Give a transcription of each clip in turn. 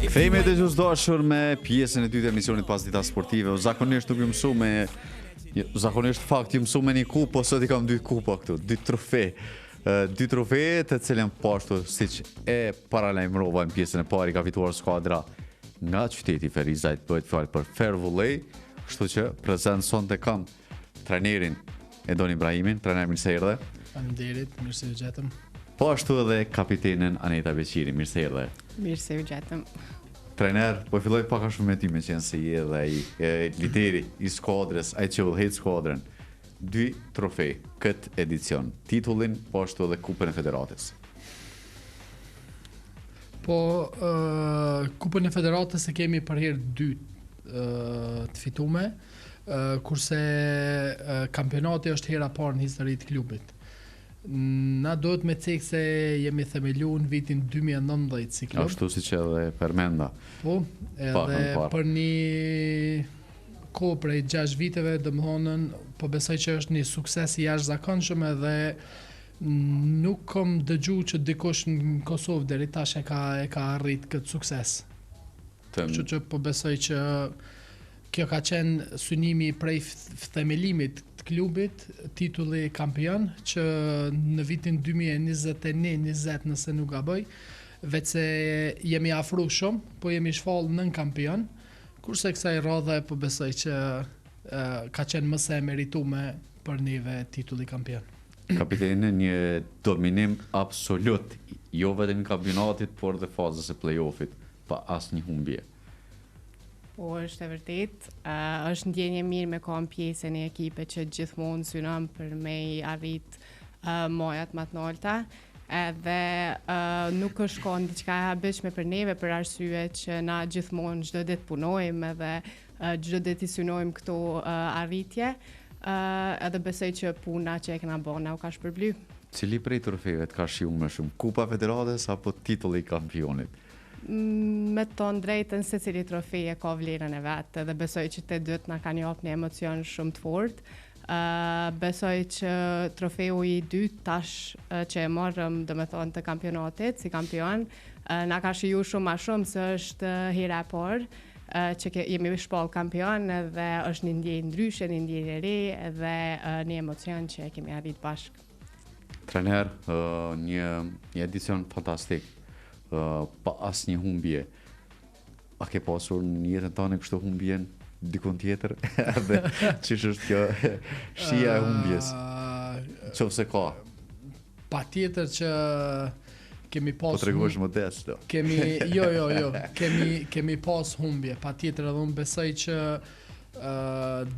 Kthehemi të dashur me pjesën e dytë të emisionit Pas Dita Sportive. Zakonisht nuk ju mësu me zakonisht fakt ju mësu me një kupë, po sot I kam dy kupa këtu, dy trofe. Dy trofe të cilën pashtu siç e paralajmërova në pjesën e parë ka fituar skuadra nga qyteti Ferizajt, bëhet fjalë për Fair Volley, kështu që prezant sonte kam trajnerin Edon Ibrahimin, trajner mirë se erdhe. Faleminderit, mirë se u gjetëm. Po ashtu edhe kapitenën Aneta Beqiri, mirë se erdhe. Mirë se u gjetëm. Trener, po filloj pak a shumë me ty me qenë se je dhe ai lideri I skuadrës, ai që udhëhet skuadrën. 2 trofej këtë edicion, titullin, po ashtu edhe Kupën e Federatës. Po, Kupën e Federatës e kemi për herë dytë të fitume, kurse kampionati është hera parë në histori të klubit. Na duhet me cek se jemi themelu në vitin 2019 si klub. Ashtu si që edhe përmenda. Po, edhe për një kohë prej 6 viteve, domethënë, po besoj që është një sukses I jashtëzakonshëm edhe nuk kam dëgju që dikush në Kosovë deri tash e ka arrit këtë sukses. Kështu që po besoj që kjo ka qenë synimi prej themelimit të klubit, titulli kampion, që në vitin 2021-20 nëse nuk gaboj, veç se jemi afru shumë, po jemi shfallë nën kampion, kurse kësaj radhe po besoj që ka qenë më se meritume për neve titulli kampion. Kapiteni një dominim absolut, jo vetëm në kampionatit, por dhe fazës e play-offit, pa asnjë humbje. Po, është e vërtet. Është ndjenje mirë me kam pjesën e ekipe që gjithmonë synon për me I arrit majat më të larta. Edhe nuk është konë diçka e habishme për neve për arsye që na gjithmonë çdo ditë punojmë edhe çdo ditë I synojmë këto arritje. Edhe besoj që puna që e kena bërë na u ka shpërbly. Cili prej trofejve të ka shiu më shumë, Kupa e Federatës apo titulli I kampionit? Me të tonë drejtën se cili trofej e ka vlerën e vetë dhe besoj që të dytë na kanë jap një emocion shumë të fortë. Besoj që trofeu I dytë tash që e morëm domethënë të kampionatit si kampion na ka shiju shumë më shumë se është hera e parë që jemi shpall kampion dhe është një ndjenjë ndryshe, një ndjenjë e re dhe një emocion që e kemi arrit bashkë. Trener, një edicion fantastik. Pa asnjë humbje. A ke pasur në jetën tënde kështu humbjen dikun tjetër? Edhe çish është kjo shija e humbjes? Qofse ka. Patjetër që kemi pas. Po tregosh modest. Jo. Kemi pas humbje. Patjetër edhe unë besoj që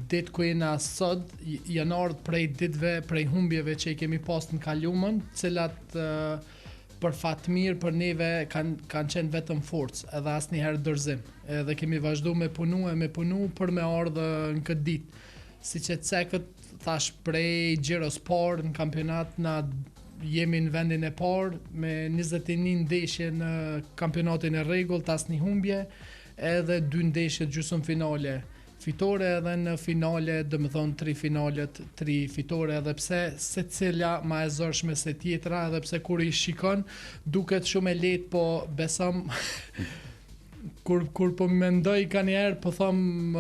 ditë ku jena sot janë ardhur prej ditëve, prej humbjeve që I kemi pas në kalumën, cilat për fat mirë për neve kanë qenë vetëm forcë, edhe asnjëherë dorëzim. Edhe kemi vazhdu me punu për me ardhë në këtë ditë. Siç e cekët thash prej xhiros parë në kampionat na jemi në vendin e parë me 21 ndeshje në kampionatin e rregullt, asnjë humbje, edhe 2 ndeshje gjysmëfinale fitore edhe në finale, domethënë 3 finalet, 3 fitore, edhe pse secila më e zorshme se tjetra, edhe pse kur I shikon duket shumë e lehtë, po besam kur po mendoj kanjëherë po them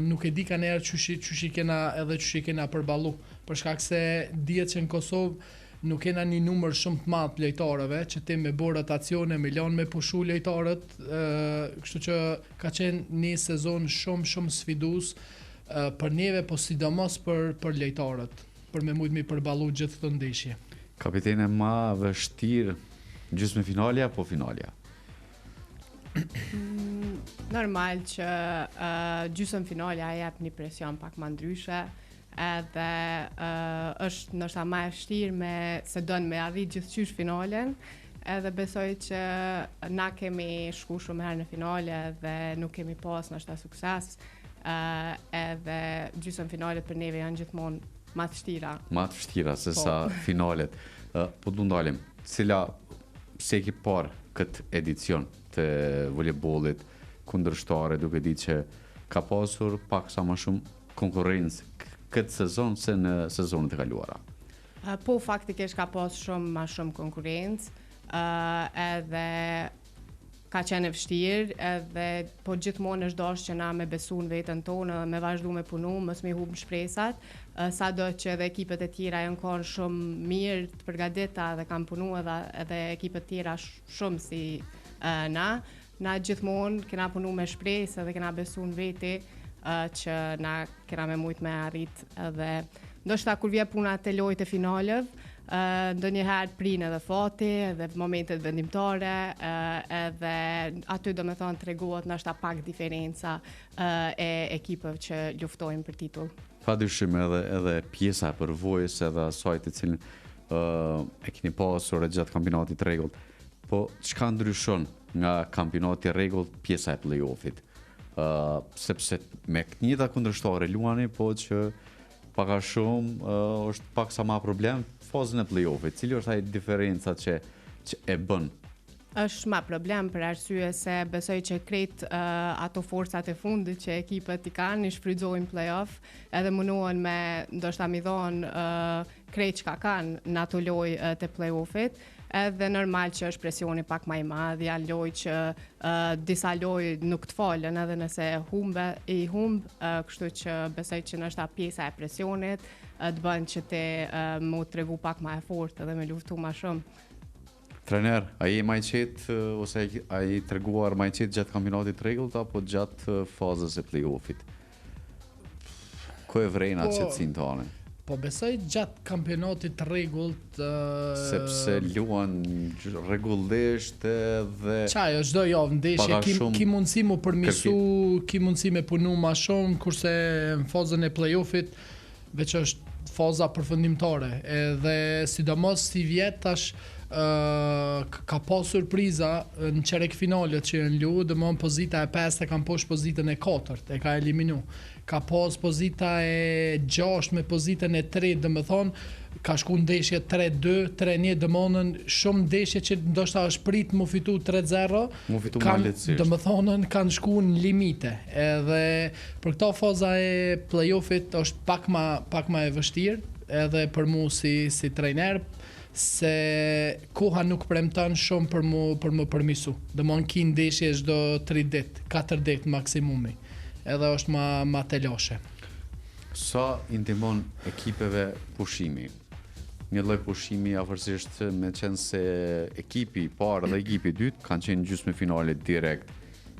nuk e di kanjëherë çush I kena përballu, për shkak se dihet që në Kosovë nuk kena një numër shumë të madh të lojtarëve, që ti me bërë rotacione, me lanë me pushu lojtarët, kështu që ka qenë një sezon shumë sfidues për neve, po sidomos për lojtarët, për me mujt mi përballu gjithë këtë ndeshje. Kapitene, ma vështirë gjysmëfinalja apo finalja? Normal që gjysmëfinalja jep një presion pak më ndryshe. Edhe është ndoshta më e vështirë se don me arrit gjithçysh finalen, edhe besoj që na kemi shku shumë herë në finale dhe nuk kemi pas ndoshta sukses, edhe gjysmëfinalet për neve janë gjithmonë më të vështira. Më të vështira se sa finalet. Po du ndalim, se ki parë këtë edicion të voleybollit kundërshtare, duke ditë që ka pasur pak sa më shumë konkurrencë këtë sezon se në sezonet e kaluara. Po faktikisht ka pas shumë konkurrencë, edhe ka qenë e vështirë edhe po gjithmonë është dashur që na me besu në veten tonë dhe me vazhdu me punu, mos me humb shpresat, sado që edhe ekipet e tjera janë kanë shumë mirë të përgatita dhe kanë punu edhe ekipet tjera shumë si na gjithmonë kena punu me shpresë edhe kena besu në veti që na kena me mujt me arrit edhe ndoshta kur vje puna të lojtë e finaleve, ndonjëherë prinë edhe fati, edhe momentet vendimtare, edhe aty do me thonë treguohet ndoshta pak diferenca e ekipeve që luftojnë për titull. Padyshim edhe pjesa e përvojës edhe asaj të cilën e keni pasur gjatë kampionatit rregullt. Po çka ndryshon nga kampionati rregullt pjesa e play-offit? Sepse me njëta kundërshtare luani, po që pak a shumë është pak sa ma problem fazën e play-offit. Cili është ai diferenca që e bën? Është ma problem për arsye se besoj që krejt ato forcat e fundit që ekipet i kanë i shfrytëzojnë play-off edhe mundohen me ndoshta mi dhonë krejt çka kanë në ato lojë të play-offit. Edhe normal që është presioni pak më i madh, janë lojë që disa lojë nuk të falen edhe nëse humb, kështu që besoj që ndoshta pjesa e presionit të bën që te mu tregu pak më e fortë edhe me luftu më shumë. Trener, a je më i qetë ose a je treguar më i qetë gjatë kampionatit rregullt apo gjatë fazës e play-offit? Ku e vrejnë atë qetësinë tonë? Po besoj gjatë kampionatit rregullt sepse luan rregullisht edhe çaj është çdo javë ndeshje ki mundësi mu përmirësu, ki mundësi me punu më shumë, kurse në fazën e play-offit veç është faza përfundimtare, edhe sidomos si vjet tash ka pas surpriza në qerek finalet që janë lu, domthon pozita e 5 e kanë poshtë pozitën e 4, e ka eliminu. Ka pas pozita e 6 me pozitën e 3, domethon ka shku ndeshje 3-2, 3-1, domthon shumë ndeshje që ndoshta është prit mu fitu 3-0, domethon kanë shku në limite. Edhe për këto faza e play-offit është pak ma e vështirë, edhe për mu si trajner, se koha nuk premton shumë për më përmisu. Domthon ki ndeshje çdo 3 ditë, 4 ditë maksimumi. Edhe është ma telashe. Sa i ndihmon ekipeve pushimi? Një lloj pushimi afërsisht me qenë se ekipi i parë dhe ekipi i dytë kanë qenë gjysmë finale direkt.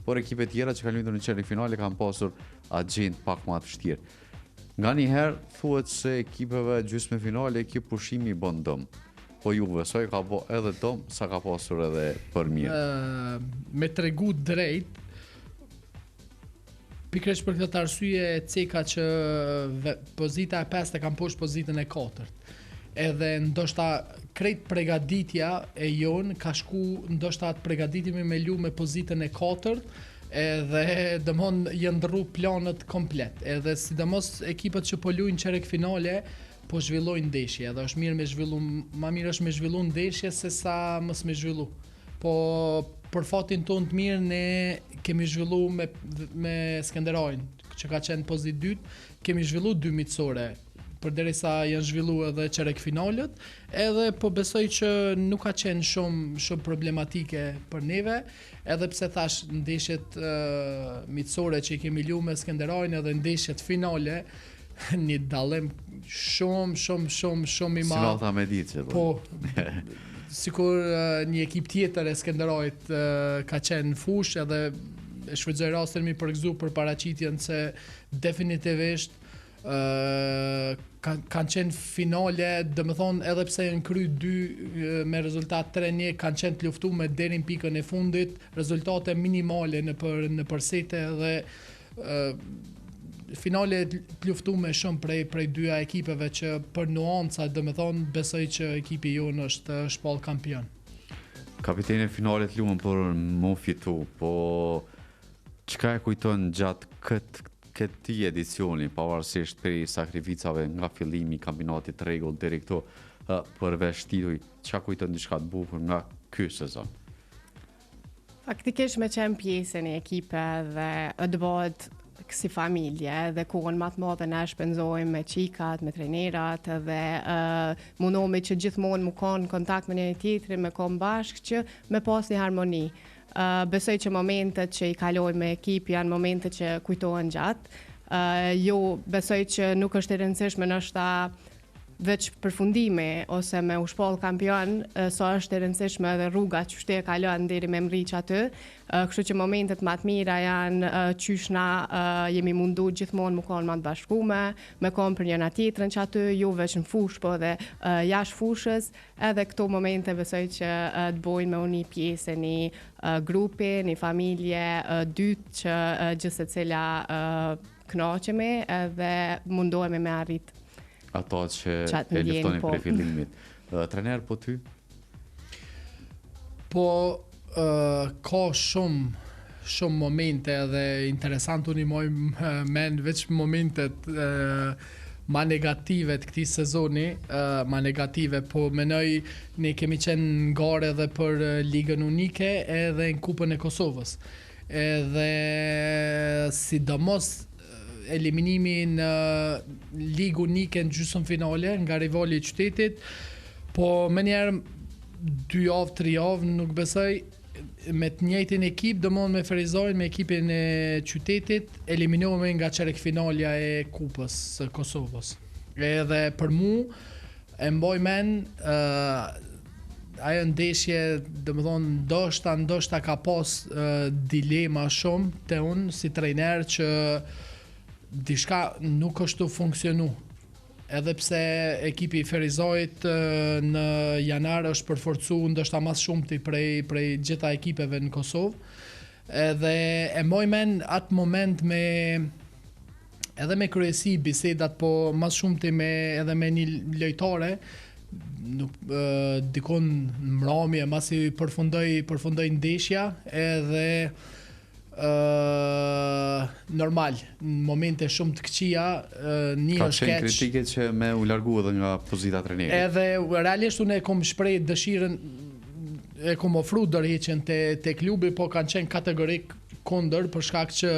Por ekipet tjera që kanë luajtur në çerek finale kanë pasur agjend pak më të vështirë. Nganjëherë thuhet se ekipeve gjysmë finale ekip pushimi i bën dëm. Po Juve soi ka bo edhe dëm sa ka pasur edhe për mirë. Me tregu drejt, pikërisht për këtë arsye e ceka që pozita e 5 e kanë poshtë pozitën e 4. Edhe ndoshta krejt pregaditja e jon ka shku ndoshta atë pregaditimi me lu me pozitën e 4, edhe domthon janë ndrru planet komplet. Edhe sidomos ekipet që po luajnë çerek finale po zhvillojnë ndeshje, edhe është mirë me zhvillu, ma mirë është me zhvillu ndeshje se sa mos me zhvillu. Po për fatin tonë të mirë ne kemi zhvillu me Skënderajin, që ka qenë pozitë dytë, kemi zhvillu 2 miqësore, përderisa janë zhvillu edhe çerek finalet, edhe po besoj që nuk ka qenë shumë problematike për neve, edhe pse thash ndeshjet miqësore që i kemi lu me Skënderajin edhe ndeshjet finale, një dallim shumë i madh. Si Malta me ditë që po. Sikur një ekip tjetër e Skënderajit ka qenë fush edhe e shfrytëzoj rastin mi përgëzu për paraqitjen se definitivisht kanë qenë finale, domethënë edhe pse janë kry 2 me rezultat 3-1, kanë qenë të luftuar deri në pikën e fundit, rezultate minimale në përsete dhe finale të luftuar shumë prej dyja ekipeve që për nuanca, domethënë besoj që ekipi jonë është shpall kampion. Kapiteni e finalet luan për më fitu, po çka e kujton gjatë këtij edicioni, pavarësisht prej sakrificave nga fillimi i kampionatit rregullt deri këtu përveç tituj, çka kujton diçka të bukur nga ky sezon? Faktikisht me qenë pjesën e ekipe dhe të bëhet si familje dhe kohën më të madhe na shpenzojmë me qikat, me trajnerat dhe mundohemi që gjithmonë mu kanë kontakt me njëri tjetrin, me kon bashkë që me pas një harmoni. Besoj që momentet që I kaloj me ekip janë momentet që kujtohen gjatë. Jo, besoj që nuk është e rëndësishme nështë veç përfundimi ose me u shpoll kampion, so është e rëndësishme edhe rruga që shte e kalon deri me mriq aty. Kështu që momentet më të mira janë qysh na jemi mundu gjithmonë më konë më të bashkume, me konë për njëna tjetrën që aty, jo veç në fush, po edhe jashtë fushës, edhe këto momente besoj që të bojnë me unë një pjesë, një grupi, një familje, dytë që gjithë secila kënaqemi edhe mundohemi me arrit ato që e luftoni prej fillimit. Trener, po ty? Po, ka shumë momente edhe interesant unë I moj men veç momentet ma negative të këtij sezoni, ma negative, po menoj ne kemi qenë në gare edhe për Ligën Unike edhe në Kupën e Kosovës. Edhe sidomos eliminimi në Ligë Unike në gjysmë finale nga rivali I qytetit, po më njerë 2 javë, 3 javë nuk besoj me të njëjtin ekip, domon me Ferizojnë, me ekipin e qytetit, eliminohemi nga çerek finalja e Kupës së Kosovës. Edhe për mu e mboj men ajo ndeshje, domethënë ndoshta ka pas dilema shumë te unë si trajner që diçka nuk është të funksionu. Edhe pse ekipi I Ferizojit në janar është përforcu ndoshta mas shumti prej gjitha ekipeve në Kosovë. Edhe e moj men atë moment edhe me kryesi bisedat, po mas shumti edhe me një lojtare, nuk dikon në mramje, masi përfundoj ndeshja, edhe normal, në momente shumë të këqija, një ka është qenë keq. kritike që me u largu edhe nga pozita trenerit. Edhe realisht unë e kom shpreh dëshirën, e kom ofru dorëheqjen te klubi, po kanë qenë kategorik kundër për shkak që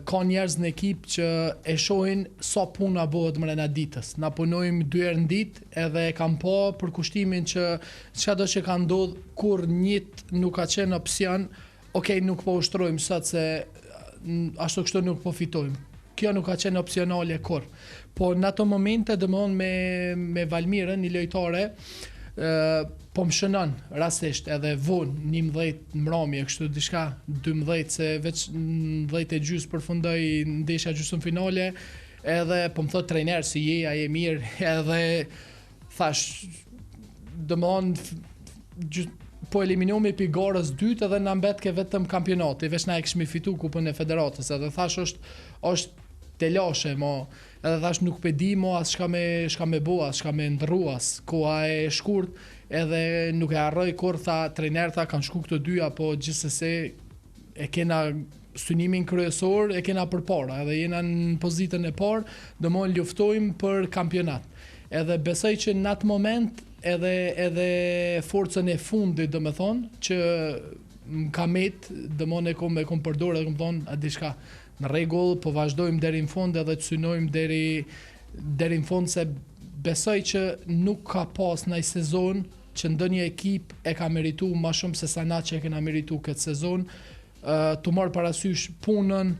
ka njerëz në ekip që e shohin sa puna bëhet mrena ditës. Na punojmë 2 herë në ditë edhe kam pa për kushtimin që çado që ka ndodh kur njët nuk ka qenë opsion. Okej, nuk po ushtrojmë sot se ashtu kështu nuk po fitojmë. Kjo nuk ka qenë opsionale kur. Po në ato momente domthon me Valmirën, një lojtare, po më shënon rastisht edhe vonë 11 mramje, kështu diçka 12 se veç 10:30 përfundoi ndeshja gjysmë finale, edhe po më thot trajner si je, a je mirë, edhe thash domthon po eliminohemi pi garës dytë edhe na mbetke vetëm kampionati, veç na e kishmi fitu kupën e federatës, edhe thash është te lashe mo, edhe thash nuk pe di mo as shka me bo, as shka me ndrru, as koha e shkurt, edhe nuk e harroj kur tha trajner tha kanë shku këto dyja, po gjithsesi e kena synimin kryesor, e kena përpara, edhe jena në pozitën e parë, domthon luftojmë për kampionat. Edhe besoj që në atë moment edhe forcën e fundit domethënë që më ka met, domthon e kom përdorur dhe kom thonë a diçka në rregull, po vazhdojmë deri në fund edhe të synojmë deri në fund, se besoj që nuk ka pas ndonjë sezon që ndonjë ekip e ka meritu më shumë se sa na që e kena meritu këtë sezon. Të marr parasysh punën,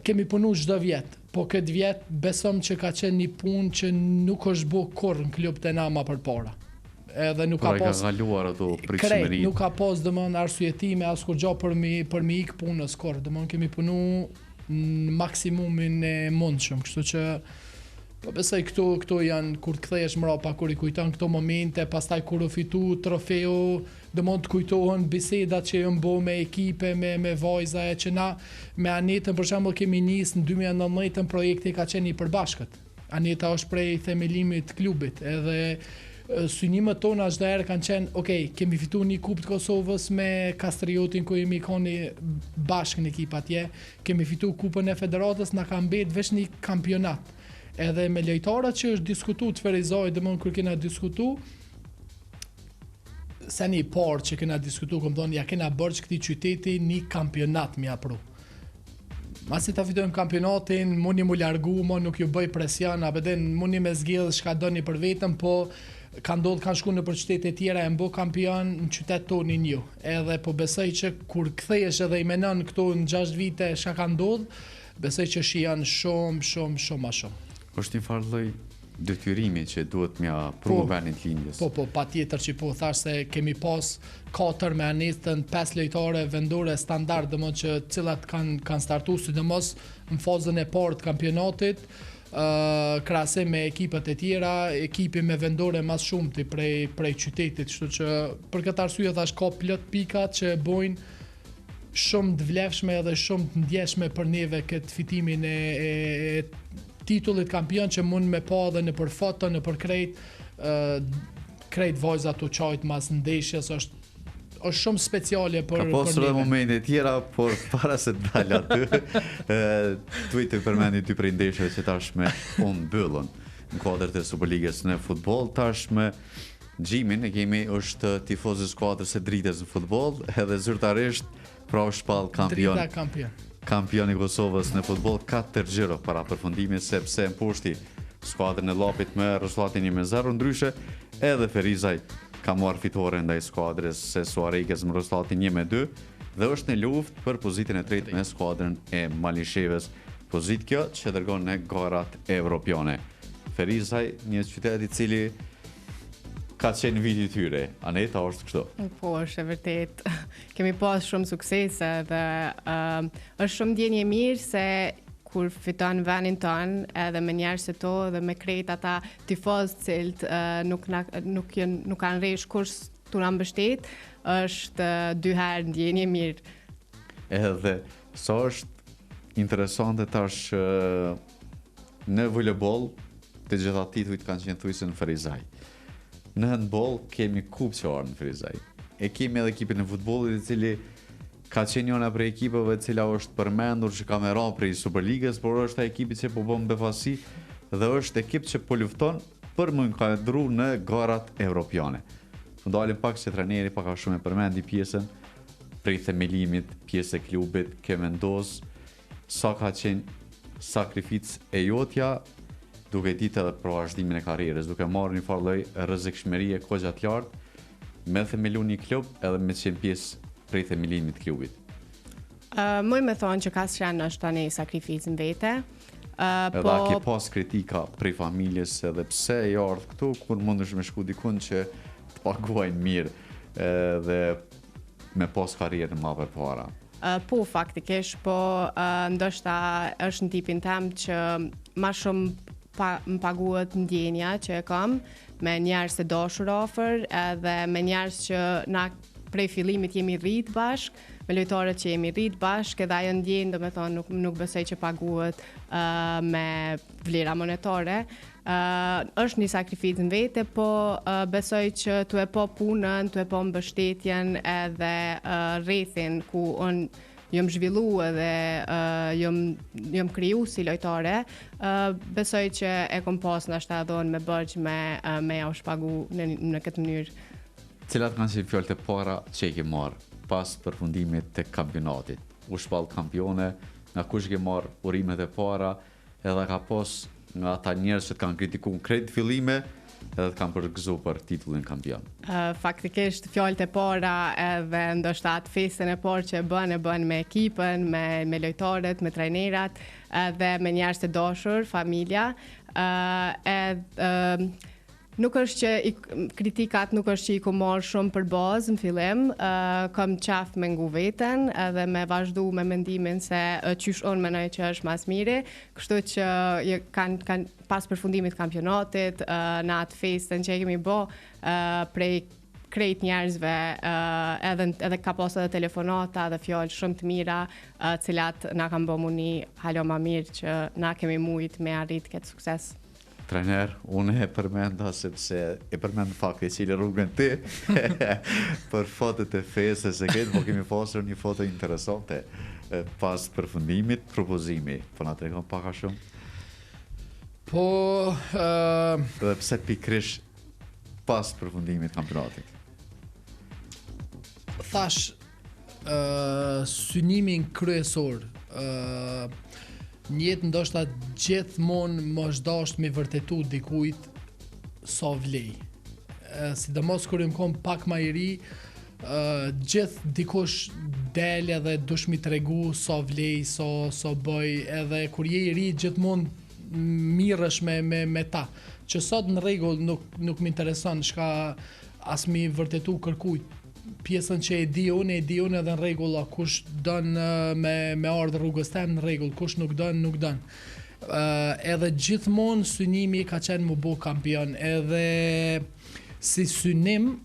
kemi punu çdo vjet, po këtë vjet besom që ka qenë një punë që nuk është bë kurrë në klub të na më përpara. Edhe nuk ka pas galuar ato pritshmëri. Nuk ka pas domthon arsyetime as kur gjë për mi ik punës kurrë. Domthon kemi punu në maksimumin e mundshëm, kështu që po besoj këto janë kur të kthehesh mbrapa, kur I kujton këto momente, pastaj kur u fitu trofeu, domthon të kujtohen bisedat që janë bë me ekipe, me vajza që na me Anetën për shembull kemi nis në 2019 projekti ka qenë I përbashkët. Aneta është prej themelimit të klubit, edhe synimet tona çdo herë kanë qenë, okay, kemi fituar një kupë të Kosovës me Kastriotin ku jemi koni bashkë në ekip atje, kemi fituar kupën e federatës, na ka mbet vetëm një kampionat. Edhe me lojtarët që është diskutu të Ferizoj, domthon kur kena diskutu, se një parë që kena diskutu, kom thonë, ja kena bërë këtij qyteti një kampionat mi apru. Masi ta fitojmë kampionatin, mundi mu largu, mo nuk ju bëj presion, abeden mundi me zgjidh çka doni për vetëm, po kanë shku në për qytete tjera e mbo kampion në qytet tonin ju. Edhe po besoj që kur kthehesh edhe i menon këtu në 6 vite çka ka ndodh, besoj që shijan shumë ma shumë. Është një farë lloj detyrimi që duhet mja pru vendin të lindjes. Po, patjetër që po thash se kemi pas 4 me anistën 5 lojtare vendore standard, domethënë që cilat kanë startuar sidomos në fazën e parë të kampionatit, krahasim me ekipet e tjera, ekipi me vendore mas shumti prej qytetit, kështu që për këtë arsye thash ka plot pikat që bojnë shumë të vlefshme edhe shumë të ndjeshme për neve këtë fitimin e titullit kampion që mund me pa edhe në për foto, në për krejt vajzat u qajt mas ndeshjes, është shumë speciale për neve. Ka pasur edhe momente tjera, por para se të dalë aty, duhet të përmendi 2 prej ndeshjeve që tashme mbyllën në kuadrat e Superligës në futboll. Tashme Gjimin e kemi është tifoz i skuadrës së Dritës në futboll, edhe zyrtarisht pra shpall kampion. Drita kampion. Kampion i Kosovës në futboll 4-0 para përfundimit, sepse mpushti skuadrën e Llapit me rezultatin 1-0, ndryshe edhe Ferizaj ka marrë fitore ndaj skuadrës së Suarekës me rezultatin 1-2 dhe është në luftë për pozitën e tretë me skuadrën e Malishevës. Pozitë kjo që dërgon në garat evropiane. Ferizaj, një qytet i cili ka qenë viti tyre. Aneta, është kështu? Po, është e vërtet. Kemi pas shumë suksese dhe është shumë ndjenje mirë se kur fiton vendin tonë edhe me njerëz të to dhe me krejt ata tifoz cilët nuk kanë rresh kurs tu na mbështet, është 2 herë ndjenje mirë. Edhe sa është interesante tash në voleboll të gjitha titujt kanë qenë thujse në Ferizaj. Në handball kemi kupë që arë në Ferizaj. E kemi edhe ekipin e futbollit i cili ka qenë njëna prej ekipeve cila është përmendur që ka me ra prej Superligës, por është ekipi që po bën befasi dhe është ekip që po lufton për më nkadru në garat evropiane. Më dalim pak që trajneri pak a shumë e përmendi pjesën prej themelimit, pjesë e klubit, ke vendos sa ka qenë sakrificë e jotja, duke ditë edhe për vazhdimin e karrierës, duke marrë një farë lloj rrezikshmërie kohë të lartë, me themelu një klub edhe me qenë pjesë prej themelimit të klubit. Muj me thonë që ka shënë është tani sakrificën vete. Edhe a ke pas kritika prej familjes edhe pse e ardhë këtu, kur mundesh me shku dikun që të paguajnë mirë dhe me pas karrierën më përpara. Po, faktikisht, po ndoshta është në tipin tem që ma shumë më paguhet ndjenja që e kam me njerëz të dashur afër edhe me njerëz që na prej fillimit jemi rrit bashk, me lojtarët që jemi rrit bashk, edhe ajo ndjenjë, domethënë nuk besoj që paguhet me vlera monetare. Është një sakrificë në vete, po besoj që tu e po punën, tu e po mbështetjen edhe rrethin ku unë jam zhvillu edhe jam kriju si lojtare, besoj që e kom pas nashta dhon me bërgj me ja u shpagu në këtë mënyrë. Cilat kanë qenë fjalët e para që i ke marrë pas përfundimit të kampionatit? U shpall kampione, nga kush ke marrë urimet e para, edhe ka pas nga ata njerëz që të kanë kritikuar krejt fillime edhe të kanë përgëzu për titullin kampion? Faktikisht fjalët e para edhe ndoshta atë festën e parë që e bën me ekipën, me lojtarët, me trajnerat edhe me njerëz të dashur, familja. Nuk është që kritikat nuk është që i ku marrë shumë për bazë në fillim, kam qaf me ngu veten edhe me vazhdu me mendimin se qysh unë menoj që është mas miri, kështu që kanë pas përfundimit kampionatit, në atë festën që e kemi bo prej krejt njerëzve, edhe ka pas edhe telefonata dhe fjallë shumë të mira, cilat na kanë bo muni halo ma mirë që na kemi mujt me arrit këtë sukses. Trener, unë e përmenda sepse e përmend fakti cili rrugën ti për fotot e fesës e këtë, po kemi pasur një foto interesante pas përfundimit, propozimi. Po na tregon pak a shumë? Po... Dhe pse pikrish pas përfundimit kampionatit? Thash, synimin kryesor, njëtë ndoshta gjithmonë më është dasht me vërtetu dikujt sa vlej. sidomos kur jam kom pak më i ri, gjithë dikush del edhe dush mi tregu so vlej, so bëj, edhe kur je i ri gjithmonë mirësh me ta. Që sot në rregull nuk më intereson shka as mi vërtetu kërkujt. Pjesën që e di unë edhe në rregull, kush don me ardhë rrugës tem në rregull, kush nuk don. Edhe gjithmonë synimi ka qenë mu bo kampion, edhe si synim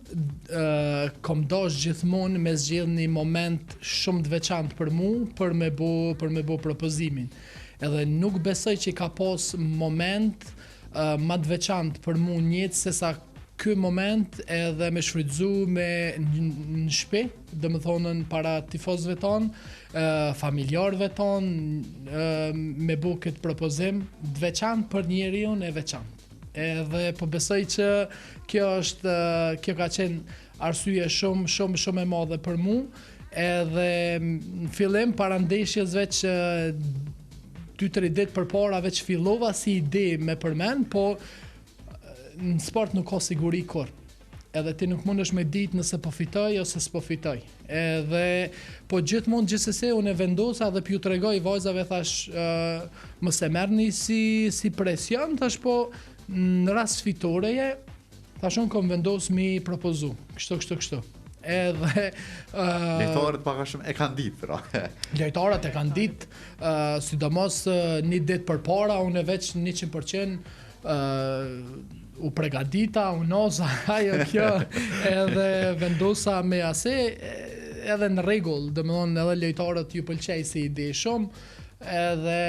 kom dosh gjithmonë me zgjedh një moment shumë të veçantë për mu për me bo propozimin. Edhe nuk besoj që ka pas moment ma të veçantë për mu njëtë se sa ky moment edhe me shfrytzu në shtëpi, dhe më thonën para tifozëve tonë, familjarëve tonë, me bu këtë propozim të veçantë për njeriun e veçantë. Edhe po besoj që kjo ka qenë arsye shumë e madhe për mu, edhe në fillim para ndeshjes veç 2-3 ditë përpara veç fillova si ide me përmend, po në sport nuk ka siguri kur. Edhe ti nuk mundesh me ditë nëse po fitoj ose s'po fitoj. Edhe po gjithsesi unë e vendosa dhe pju tregoj vajzave, thash mos e merrni si presion, thash po në rast fitoreje, thash unë kom vendos mi propozu. Kështu. Edhe lejtarët pak a shumë e kanë ditë, pra. Lejtarët e kanë ditë, sidomos një ditë përpara, unë e veç 100% u pregadita, u noza, ajo kjo, edhe vendosa me ase, edhe në rregull, dhe më thonë edhe lejtarët ju pëlqej si ide shumë, edhe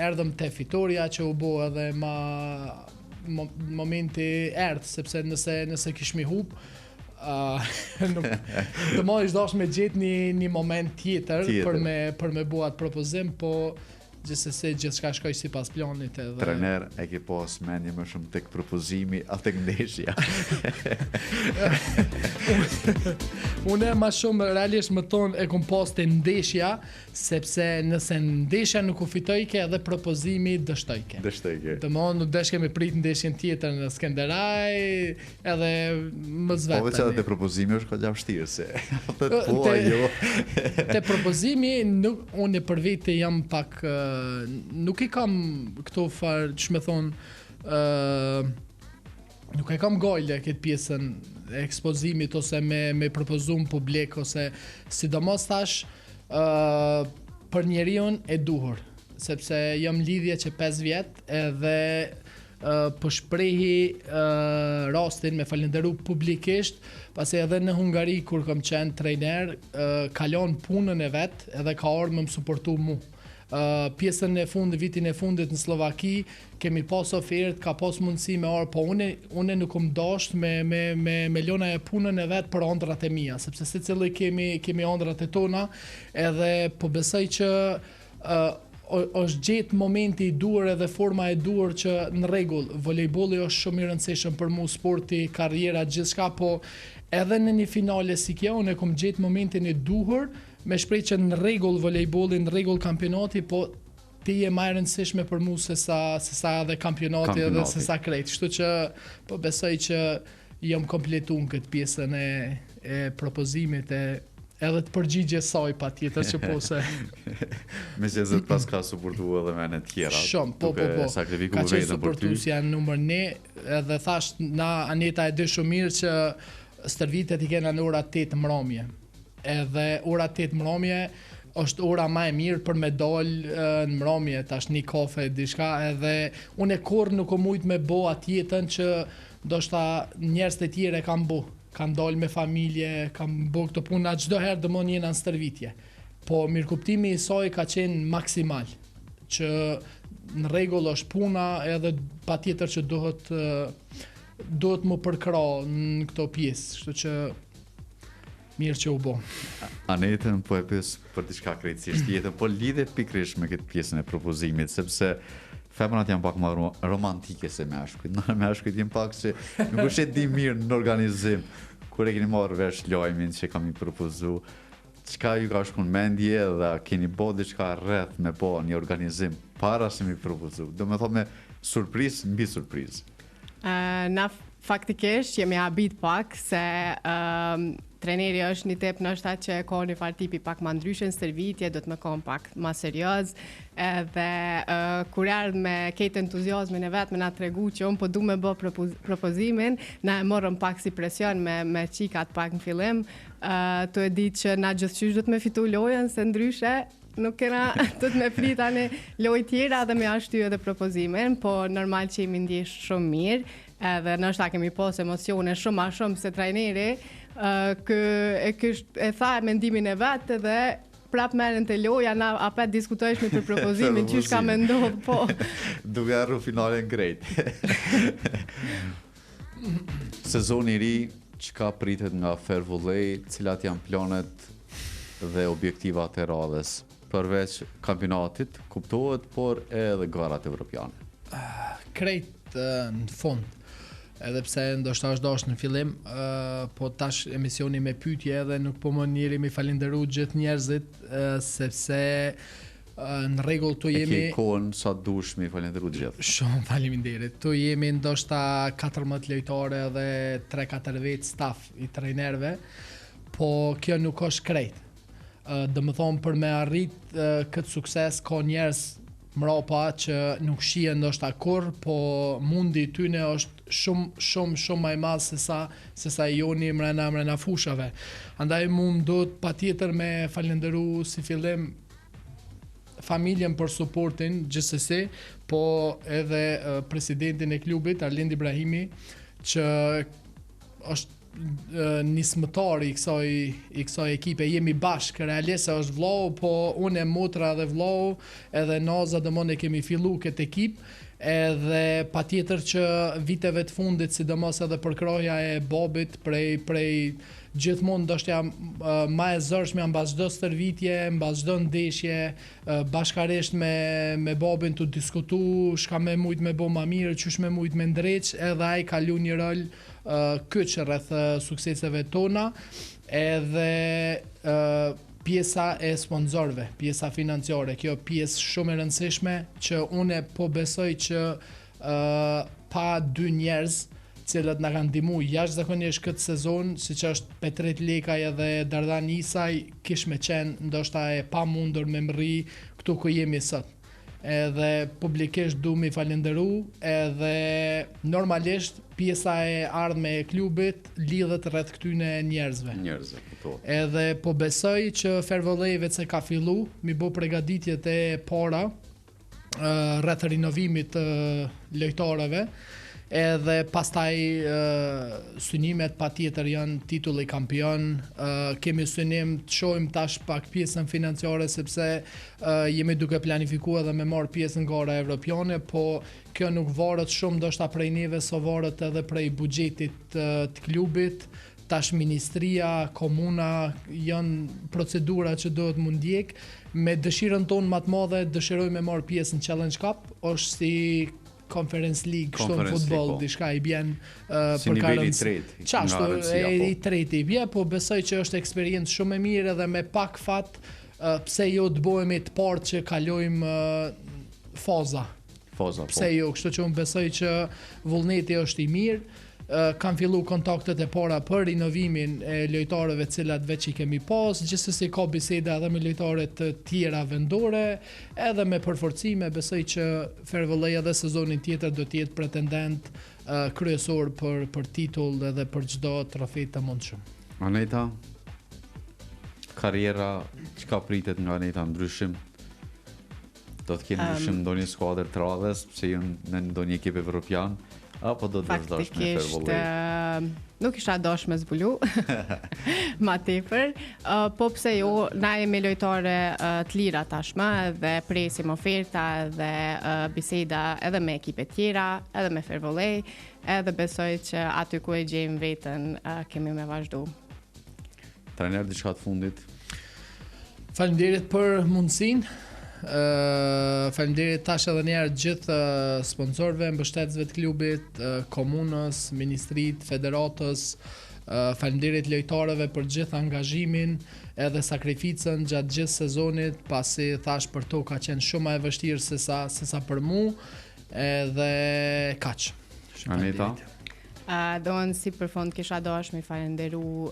erdhëm te fitoria që u bo edhe momenti erdhë, sepse nëse kishmi hub, dhe ma ishtë dash me gjetë një moment tjetër. për me bo atë propozim, po gjithsesi gjithçka shkoj sipas planit edhe. Trener, e ke pas mendje më shumë tek propozimi a tek ndeshja? Unë më shumë realisht më tonë e kom pas te ndeshja, sepse nëse ndeshja nuk u fitojke edhe propozimi dështojke. Domthonë nuk deshke me prit ndeshjen tjetër në Skenderaj, edhe më zvet. Po veç edhe te propozimi është ka vështirë se. Po ajo. Te propozimi unë për vete jam pak nuk i kam këto farë, që me thonë, nuk e kam gojle këtë pjesën e ekspozimit ose me propozum publik, ose sidomos tash për njeriun e duhur, sepse jam lidhje që 5 vjet edhe po shprehi rastin me falenderu publikisht, pasi edhe në Hungari kur kam qenë trejner, kalon punën e vet edhe ka ardhur më suportu mu. Pjesën e fundit, vitin e fundit në Slovaki, kemi pas ofertë, ka pas mundësi me arë, po une nuk më dasht me lona e punën e vetë për ëndrat e mia, sepse secili kemi ëndrat e tona, edhe po besoj që është gjetë momenti i duhur edhe forma e duhur që në rregull, volejbolli është shumë i rëndësishëm për mu, sporti, karriera, gjithçka, po edhe në një finale si kjo, unë kom gjetë momentin e duhur, me shprej që në rregull volejbolli, në rregull kampionati, po ti je më e rëndësishme për mu se sa edhe kampionati edhe se sa krejt. Kështu që po besoj që jam kompletuar këtë pjesën e propozimit edhe të përgjigje saj patjetër që po se me që zët pas ka suportu edhe me në tjera. Shumë, po. Ka qenë suportusja numër 1, edhe thash na Aneta e di shumë mirë që stërvitet i kena në ora 8 mbrëmje. Edhe ora 8 mbrëmje është ora më e mirë për me dal në mbrëmje, tash një kafe diçka, edhe unë kurrë nuk mujt me bë atjetën që ndoshta njerëz të tjerë kanë dalë me familje, kanë bë këto puna çdo herë domon jena në stërvitje. Po mirëkuptimi i saj ka qenë maksimal, që në rregull është puna, edhe patjetër që duhet më përkra në këto pjesë, kështu që mirë që u bo. Anetën po e pys për diçka krejtësisht tjetër, po lidhe pikrish me këtë pjesën e propozimit, sepse femrat janë pak më romantike se meshkujt. Në meshkujt janë pak që nuk është e di mirë në organizim. Kur e keni marrë vesh lajmin që kam i propozu, çka ju ka shkuar në mendje dhe keni bë diçka rreth me bë një organizim para se mi propozu. Do me thonë me surprizë mbi surprizë. Na faktikisht jemi habit pak se treneri është një tip nështë që ka një farë tipi pak ma ndryshën stërvitje, do të më konë pak ma serios, edhe kur ardhë me ketë entuziazmin e vetë me na tregu që unë po du me bë propozimin, na e morëm pak si presion me qikat pak në fillim, të e ditë që na gjithqysh do të me fitu lojën, se ndryshe nuk kena të me prit tani lojë tjera dhe me ashtu edhe propozimin, po normal që jemi ndjesh shumë mirë, edhe nështë ta kemi pas emocione shumë a shumë se trajneri, e tha mendimin e vetë dhe prap merren te loja, na apet diskutojshme për propozimin, qysh ka me ndodhë, po. Duke arru finalen grejt. Sezoni i ri, çka pritet nga Fair Volley, cilat janë planet dhe objektivat e radhës, përveç kampionatit, kuptohet, por edhe garat evropiane. Krejt në fund. Edhe pse ndoshta është dashur në fillim, po tash emisioni me pyetje edhe nuk po më njeri me falenderu gjithë njerëzit, sepse në rregull tu jemi... E ke kohën sa dush me falenderu gjithë. Shumë faleminderit. Tu jemi ndoshta 14 lojtare dhe 3-4 vetë staff i trajnerëve, po kjo nuk është krejt. Dhe më thonë për me arrit këtë sukses ka njerëz mrapa që nuk shihen ndoshta kur, po mundi i tyne është shumë më i madh se sa joni mrena fushave. Andaj mund do të patjetër me falenderu si fillim familjen për suportin gjithsesi, po edhe presidentin e klubit Arlind Ibrahimi që është nismëtar i kësaj ekipe. Jemi bashkë, realisht është vllau, po unë e motra dhe vllau edhe Naza dëmon e kemi fillu këtë ekip, edhe patjetër që viteve të fundit, sidomos edhe për kroja e Bobit prej gjithmonë ndoshta ma e zërshme mbas çdo stërvitje, mbas çdo ndeshje, bashkarisht me Bobin të diskutu shka me mujt me bo ma mirë, qysh me mujt me ndreq, edhe ai ka lu një rol kyç rreth sukseseve tona, edhe pjesa e sponsorëve, pjesa financiare, kjo pjesë shumë e rëndësishme që une po besoj që pa dy njerëz cilët na kanë ndihmu jashtëzakonisht këtë sezon, siç është Petret Lekaj edhe Dardan Isaj, kish me qenë ndoshta e pamundur me mrri këtu ku jemi sot. Edhe publikisht du mi falenderu, edhe normalisht pjesa e ardhme e klubit lidhet rreth këtyne njerëzve. Edhe po besoj që Fair Volley vetë se ka fillu, mi bo pregaditjet e para rreth rinovimit të lojtarëve, edhe pastaj synimet patjetër janë titulli kampion, kemi synim të shohim tash pak pjesën financiare sepse jemi duke planifikuar edhe me marr pjesën gara evropiane, po kjo nuk varet shumë ndoshta prej neve, so varet edhe prej buxhetit të klubit. Tash ministria, komuna janë procedura që duhet mund ndjek. Me dëshirën tonë më të madhe dëshiroj me marr pjesën në Challenge Cup, është si Conference League, kështu në futbol, diçka i bjen si niveli i tretë. Qashtu, i treti i bje, po besoj që është eksperiencë shumë e mirë edhe me pak fat, pse jo të bëhemi të parë që kalojmë faza. Pse jo, kështu që unë besoj që vullneti është i mirë. Kam fillu kontaktet e para për rinovimin e lojtarëve cilat veç i kemi pas, gjithsesi ka biseda edhe me lojtare të tjera vendore, edhe me përforcime, besoj që Fair Volley edhe sezonin tjetër do të jetë pretendent kryesor për titull edhe për çdo trofe të mundshëm. Aneta, karriera, çka pritet nga Aneta ndryshim? Do të kenë ndryshim ndonjë skuadër të radhës, pse janë në ndonjë ekip evropian? Apo do të vazhdosh me Fair Volley? Nuk isha dosh me zbulu, ma tepër, po pse jo, na jemi lojtare të lira tashmë dhe presim oferta dhe biseda edhe me ekipe tjera, edhe me Fair Volley, edhe besoj që aty ku e gjejmë veten kemi me vazhdu. Trajner, diçka të fundit? Faleminderit për mundësinë. Faleminderit tash edhe njerë gjithë sponsorëve, mbështetësve të klubit, komunës, ministrit, federatës, faleminderit lojtarëve për gjithë angazhimin edhe sakrificën gjatë gjithë sezonit, pasi thash për to ka qenë shumë e vështirë se sa për mu, edhe kaq. Aneta? Do unë si për fund kisha dash me falenderu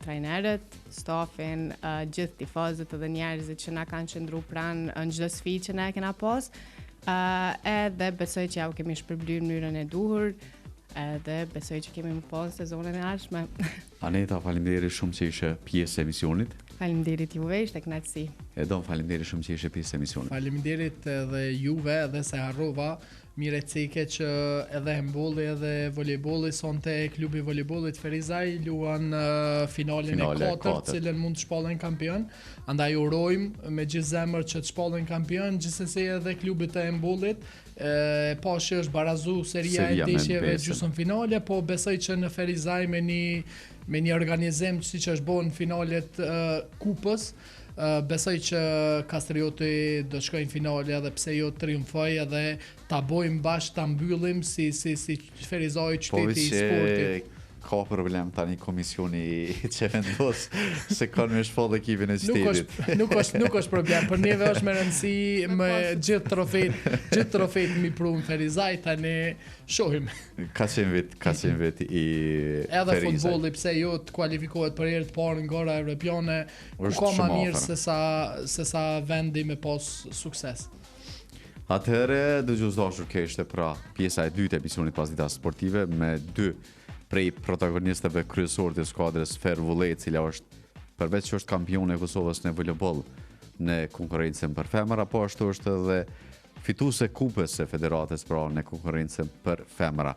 trajnerët, stafin, gjithë tifozët edhe njerëzit që na kanë qëndru pranë në çdo sfidë që ne kena pas. Edhe besoj që ja u kemi shpërblyer në mënyrën e duhur, edhe besoj që kemi më pas sezonin e ardhshëm. Aneta, faleminderit shumë që ishe pjesë e emisionit. Faleminderit juve, ishte kënaqësi. Edon, faleminderit shumë që ishe pjesë e emisionit. Faleminderit edhe juve edhe se harrova mire ceke që edhe handbolli edhe volejbolli sonte klubi i volejbollit Ferizaj luan finalen e katërt, cilën mund të shpallën kampion. Andaj urojmë me gjithë zemër që të shpallën kampion, gjithsesi edhe klubit të handbollit. Pash që është barazu seria e ndeshjeve gjysmëfinale, po besoj që në Ferizaj me një organizim siç është bën finalet kupës, besoj që Kastrioti do shkojnë finale edhe pse jo triumfoj edhe ta bojmë bashkë ta mbyllim si Ferizaj qyteti i sportit. Ka problem tani komisioni që vendos se kanë me shpall ekipin e qytetit. Nuk është problem, për neve është me rëndësi me gjithë trofejt mi pru në Ferizaj, tani shohim. Ka qenë vit i Ferizaj. Edhe futbolli pse jo të kualifikohet për herë të parë në gara evropiane, ku ka më mirë se sa vendi me pas sukses. Atëherë dëgjues dashur, kjo ishte pra pjesa e dytë e emisionit Pasdita Sportive me dy prej protagonistëve kryesorë të skuadrës Fer Vullej, cila është përveç që është kampione e Kosovës në volejboll në konkurrencën për femra, po ashtu është edhe fituese kupës së federatës pra në konkurrencën për femra.